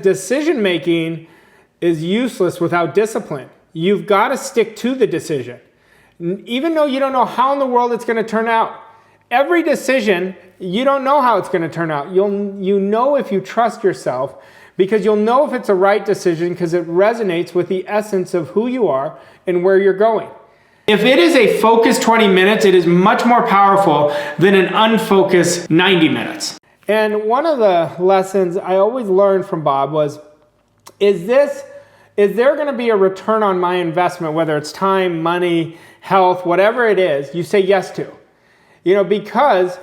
Decision making is useless without discipline. You've got to stick to the decision. Even though you don't know how in the world it's going to turn out. Every decision, you don't know how it's going to turn out. You know if you trust yourself, because you'll know if it's a right decision because it resonates with the essence of who you are and where you're going. If it is a focused 20 minutes, it is much more powerful than an unfocused 90 minutes. And one of the lessons I always learned from Bob was, is there going to be a return on my investment, whether it's time, money, health, whatever it is, you say yes to. Because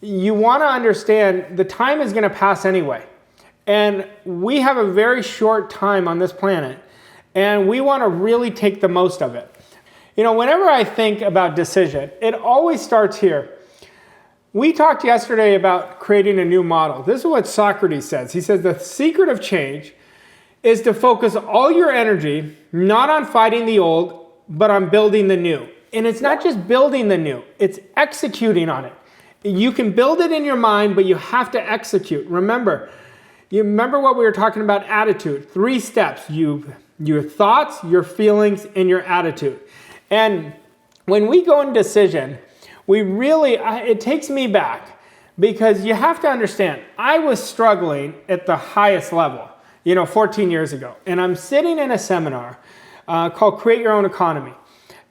you want to understand the time is going to pass anyway. And we have a very short time on this planet, and we want to really take the most of it. Whenever I think about decision, it always starts here. We talked yesterday about creating a new model. This is what Socrates says. He says, the secret of change is to focus all your energy not on fighting the old, but on building the new. And it's not just building the new, it's executing on it. You can build it in your mind, but you have to execute. Remember what we were talking about, attitude. 3 steps, your thoughts, your feelings, and your attitude. And when we go in decision, it takes me back, because you have to understand, I was struggling at the highest level, 14 years ago. And I'm sitting in a seminar called Create Your Own Economy.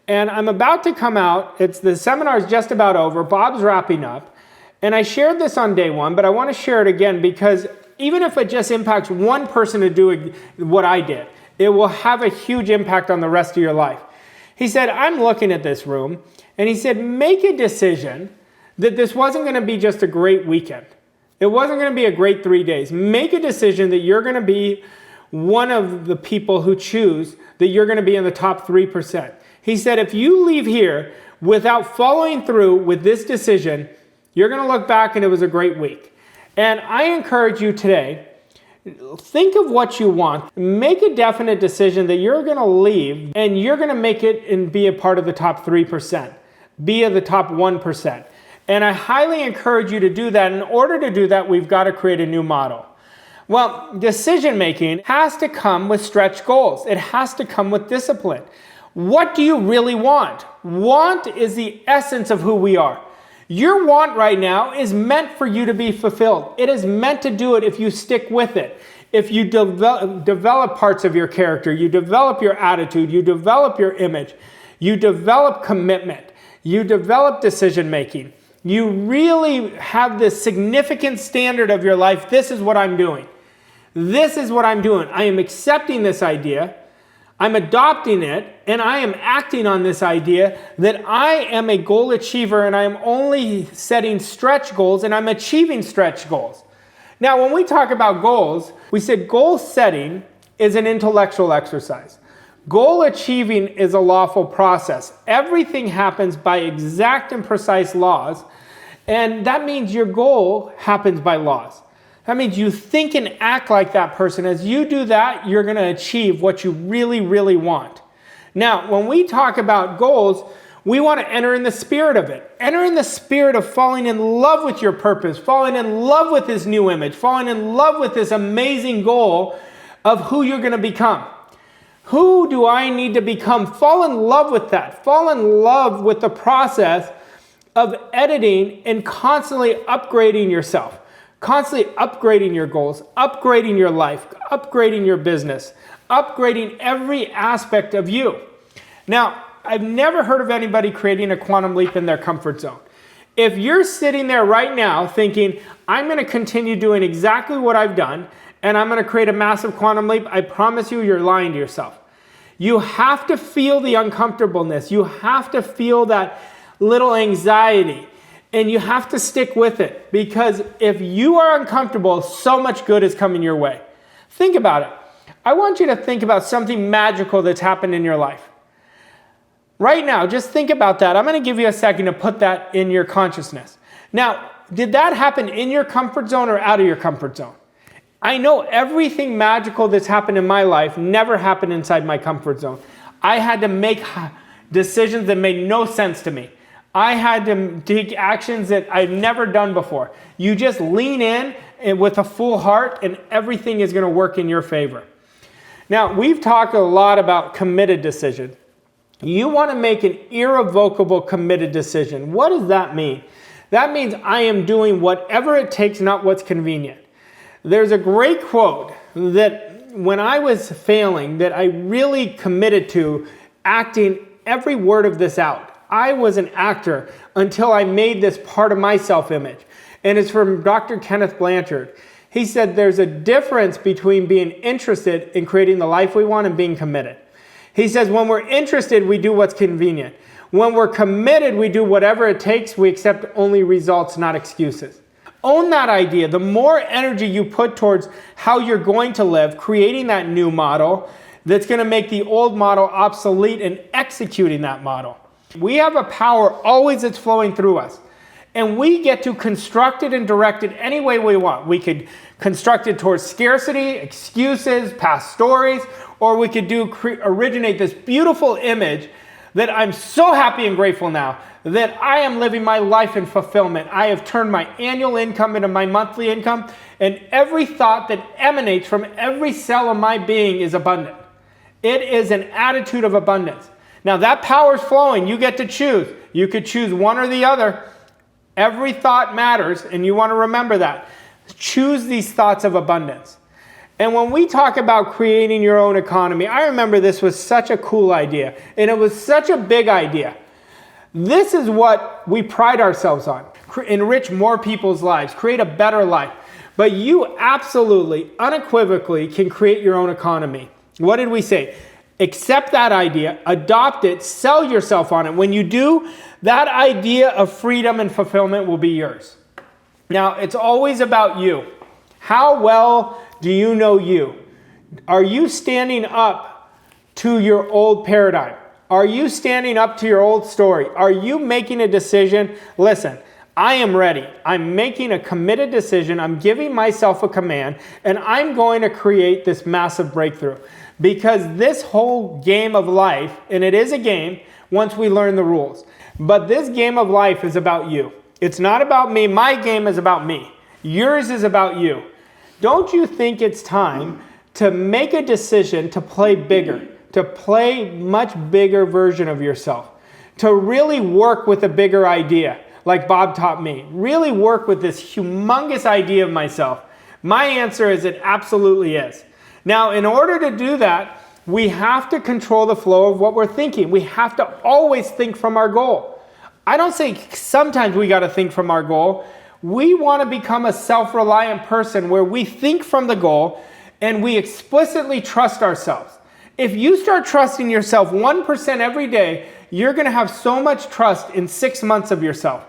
And I'm about to come out. The seminar is just about over. Bob's wrapping up. And I shared this on day 1, but I want to share it again, because even if it just impacts one person to do what I did, it will have a huge impact on the rest of your life. He said, I'm looking at this room, and he said, make a decision that this wasn't going to be just a great weekend. It wasn't going to be a great 3 days. Make a decision that you're going to be one of the people who choose that you're going to be in the top 3%. He said, if you leave here without following through with this decision, you're going to look back and it was a great week. And I encourage you today, think of what you want. Make a definite decision that you're going to leave and you're going to make it and be a part of the top 3%. Be of the top 1%. And I highly encourage you to do that. In order to do that, we've got to create a new model. Well, decision making has to come with stretch goals. It has to come with discipline. What do you really want? Want is the essence of who we are. Your want right now is meant for you to be fulfilled. It is meant to do it if you stick with it. If you develop parts of your character, you develop your attitude, you develop your image, you develop commitment, you develop decision making. You really have this significant standard of your life. This is what I'm doing. This is what I'm doing. I am accepting this idea. I'm adopting it, and I am acting on this idea that I am a goal achiever, and I am only setting stretch goals, and I'm achieving stretch goals. Now, when we talk about goals, we said goal setting is an intellectual exercise. Goal achieving is a lawful process. Everything happens by exact and precise laws, and that means your goal happens by laws. That means you think and act like that person. As you do that, you're going to achieve what you really, really want. Now, when we talk about goals, we want to enter in the spirit of it. Enter in the spirit of falling in love with your purpose, falling in love with this new image, falling in love with this amazing goal of who you're going to become. Who do I need to become? Fall in love with that. Fall in love with the process of editing and constantly upgrading yourself. Constantly upgrading your goals, upgrading your life, upgrading your business, upgrading every aspect of you. Now, I've never heard of anybody creating a quantum leap in their comfort zone. If you're sitting there right now thinking, I'm going to continue doing exactly what I've done, and I'm going to create a massive quantum leap, I promise you, you're lying to yourself. You have to feel the uncomfortableness. You have to feel that little anxiety. And you have to stick with it, because if you are uncomfortable, so much good is coming your way. Think about it. I want you to think about something magical that's happened in your life. Right now, just think about that. I'm going to give you a second to put that in your consciousness. Now, did that happen in your comfort zone or out of your comfort zone? I know everything magical that's happened in my life never happened inside my comfort zone. I had to make decisions that made no sense to me. I had to take actions that I've never done before. You just lean in with a full heart, and everything is going to work in your favor. Now, we've talked a lot about committed decision. You want to make an irrevocable committed decision. What does that mean? That means I am doing whatever it takes, not what's convenient. There's a great quote that when I was failing, that I really committed to acting every word of this out. I was an actor until I made this part of my self-image. And it's from Dr. Kenneth Blanchard. He said there's a difference between being interested in creating the life we want and being committed. He says when we're interested, we do what's convenient. When we're committed, we do whatever it takes. We accept only results, not excuses. Own that idea. The more energy you put towards how you're going to live, creating that new model that's going to make the old model obsolete and executing that model. We have a power always that's flowing through us. And we get to construct it and direct it any way we want. We could construct it towards scarcity, excuses, past stories, or we could originate this beautiful image that I'm so happy and grateful now that I am living my life in fulfillment. I have turned my annual income into my monthly income, and every thought that emanates from every cell of my being is abundant. It is an attitude of abundance. Now that power is flowing. You get to choose. You could choose one or the other. Every thought matters, and you want to remember that. Choose these thoughts of abundance. And when we talk about creating your own economy, I remember this was such a cool idea, and it was such a big idea. This is what we pride ourselves on. Enrich more people's lives, create a better life. But you absolutely, unequivocally can create your own economy. What did we say? Accept that idea, adopt it, sell yourself on it. When you do, that idea of freedom and fulfillment will be yours. Now, it's always about you. How well do you know you? Are you standing up to your old paradigm? Are you standing up to your old story? Are you making a decision? Listen, I am ready. I'm making a committed decision. I'm giving myself a command, and I'm going to create this massive breakthrough. Because this whole game of life, and it is a game once we learn the rules, but this game of life is about you. It's not about me. My game is about me. Yours is about you. Don't you think it's time to make a decision to play bigger, to play much bigger version of yourself, to really work with a bigger idea like Bob taught me, really work with this humongous idea of myself? My answer is it absolutely is. Now, in order to do that, we have to control the flow of what we're thinking. We have to always think from our goal. I don't say sometimes we got to think from our goal. We want to become a self-reliant person where we think from the goal and we explicitly trust ourselves. If you start trusting yourself 1% every day, you're going to have so much trust in 6 months of yourself.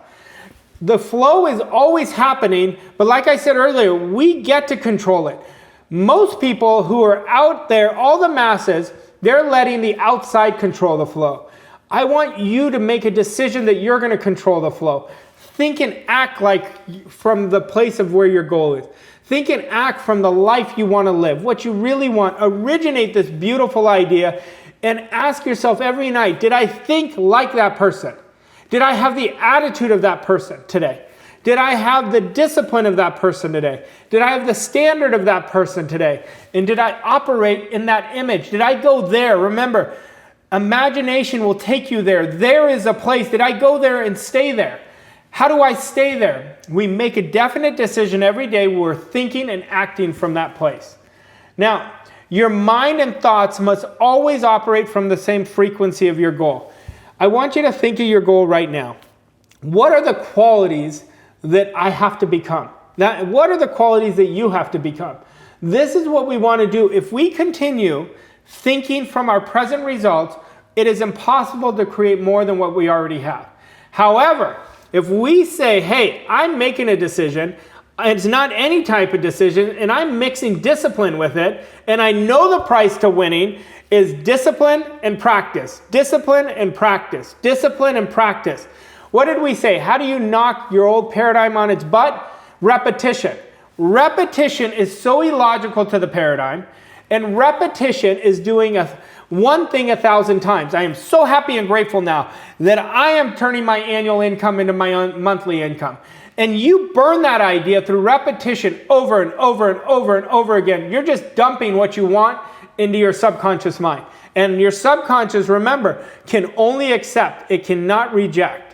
The flow is always happening, but like I said earlier, we get to control it. Most people who are out there, all the masses, they're letting the outside control the flow. I want you to make a decision that you're going to control the flow. Think and act like from the place of where your goal is. Think and act from the life you want to live, what you really want. Originate this beautiful idea and ask yourself every night, did I think like that person? Did I have the attitude of that person today? Did I have the discipline of that person today? Did I have the standard of that person today? And did I operate in that image? Did I go there? Remember, imagination will take you there. There is a place. Did I go there and stay there? How do I stay there? We make a definite decision every day. We're thinking and acting from that place. Now, your mind and thoughts must always operate from the same frequency of your goal. I want you to think of your goal right now. What are the qualities that I have to become? Now, what are the qualities that you have to become? This is what we want to do. If we continue thinking from our present results, it is impossible to create more than what we already have. However, if we say, hey, I'm making a decision, it's not any type of decision, and I'm mixing discipline with it, and I know the price to winning is discipline and practice. Discipline and practice. Discipline and practice. What did we say? How do you knock your old paradigm on its butt? Repetition. Repetition is so illogical to the paradigm, and repetition is doing one thing 1,000 times. I am so happy and grateful now that I am turning my annual income into my monthly income. and you burn that idea through repetition over and over and over and over again, you're just dumping what you want into your subconscious mind. And your subconscious, remember, can only accept, it cannot reject.